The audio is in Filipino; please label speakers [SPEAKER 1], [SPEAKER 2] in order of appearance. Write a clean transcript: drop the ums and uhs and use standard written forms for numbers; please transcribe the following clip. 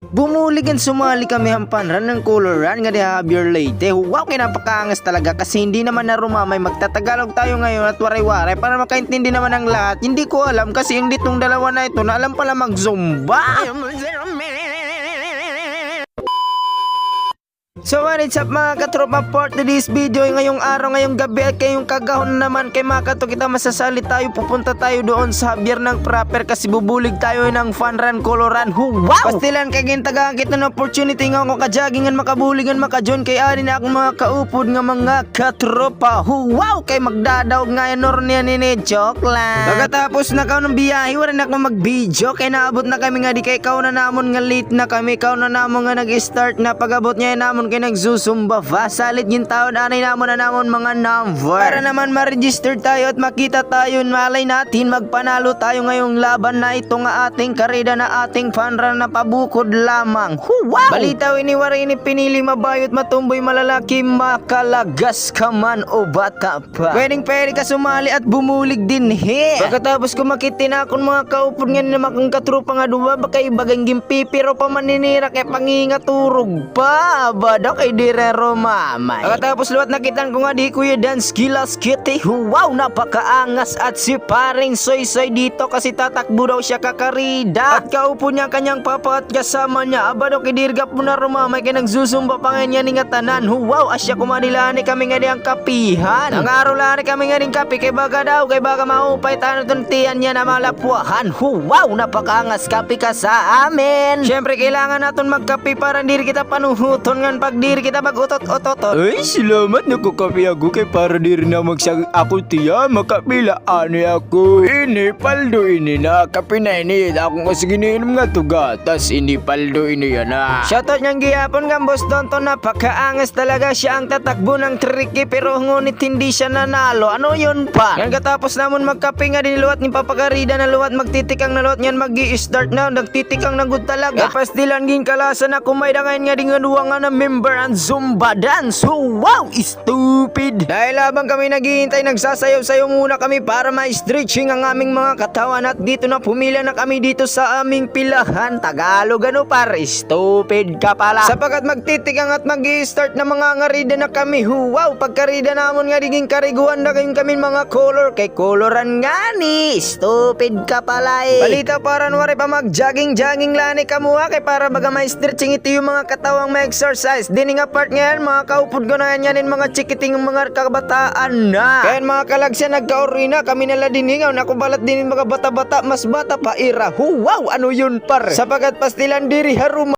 [SPEAKER 1] Bumuligan sumali kami hampanran ng coloran nga di Javier Leyte. Wow, kinapakaangas talaga kasi hindi naman na rumamay. Magtatagalog tayo ngayon at waray-waray para makaintindi naman ang lahat. Hindi ko alam kasi yung ditong dalawa na ito na alam pala mag-zumba. So what is up mga katropa, for today's video ngayong araw, ngayong gabi at kayong kagahon naman kay mga kato kita masasali tayo, pupunta tayo doon sa Javier ng proper kasi bubulig tayo ng fun run coloran. Wow! Pastilan kay gintagaan kita ng opportunity nga ako kajagingan makabuligan makajoin kay ani na akong mga kaupod nga mga katropa. Wow! Kay magdadaog nga yan or niya ni joke lang. Pagkatapos na kao ng biyahe, wala na akong mag-video kay naabot na kami nga di kay kao na namon nga late na kami, kao na namon nga nag-start na pag-abot niya namon kay nagsusumba fa salit yung taon anay namon na namon mga number para naman ma-register tayo at makita tayo, malay natin magpanalo tayo ngayong laban na ito nga ating karida na ating fanran na pabukod lamang. Wow! Balitaw iniwari ni pinili mabayot matumboy malalaki makalagas ka man o bata pa, pwede ka sumali at bumulig din he. Pagkatapos ko makitin akong mga kaupod nga na makang katrupa nga duwa baka ibagang gimpi pero pa maninira kay pangingaturog pa bada kay dire romamay. Pagkatapos luwat nakitan ko nga di Kuya Dance Gilas Kitty. Wow, napakaangas at si paring Soy Soy dito kasi tatakbo daw siya kakarida at kaupo niya kanyang papa at kasama niya abado kay dirgap mo na romamay kay nagsusumba pa nga niya ni nga tanan. Wow, asya kumanilani kami nga di ang kapihan ang arolani kami nga din kapi kay baga daw kay baga maupay tayo tuntian niya na malapwahan. Wow, napakaangas kapi ka sa amin. Syempre kailangan natin magkapi para hindi kita panuhuton nga pag diri kita mag-utot-otot. Ay, salamat nagkukapi ako kay para diri na magsag ako tiya makapila ani ako. Ini paldo ini na kapi na ini akong kasi giniinom nga to gatas ini paldo ini yan na. Shoutout niyang gihapon nga boss Donton, napakaangas talaga siya ang tatakbo ng tricky pero ngunit hindi siya nanalo. Ano yun pa? Yan katapos namon magkapi nga diniluwat ni papakarida na luwat magtitikang na luwat nyan magi-start na nagtitikang na good talaga. Kapag dilan ging kalasan na kumay da ngayon nga di nga duwa nga na member ang Zumba dance. Wow, stupid. Dahil habang kami naghihintay nagsasayaw-sayaw muna kami para ma-stretching ang aming mga katawan at dito na pumila na kami dito sa aming pilahan. Tagalog ano pare, stupid ka pala. Sapagkat magtitikang at mag-i-start na mga ngarida na kami. Wow, pagkarida namon nga diging kariguan na kayong kami mga color kay coloran nga ni. Stupid ka pala eh. Balita para nuwari pa mag-jogging lani kamuha kay para baga ma-stretching ito yung mga katawang ma-exercise. Dini nga part ngayon mga kaupod ko na yan mga chikiting mga kabataan na. Kaya mga kalagsa nagkaorina kami nala diningaw na kubalat din mga bata-bata mas bata pa ira. Wow, ano yun par? Sapagat pastilan diri haruma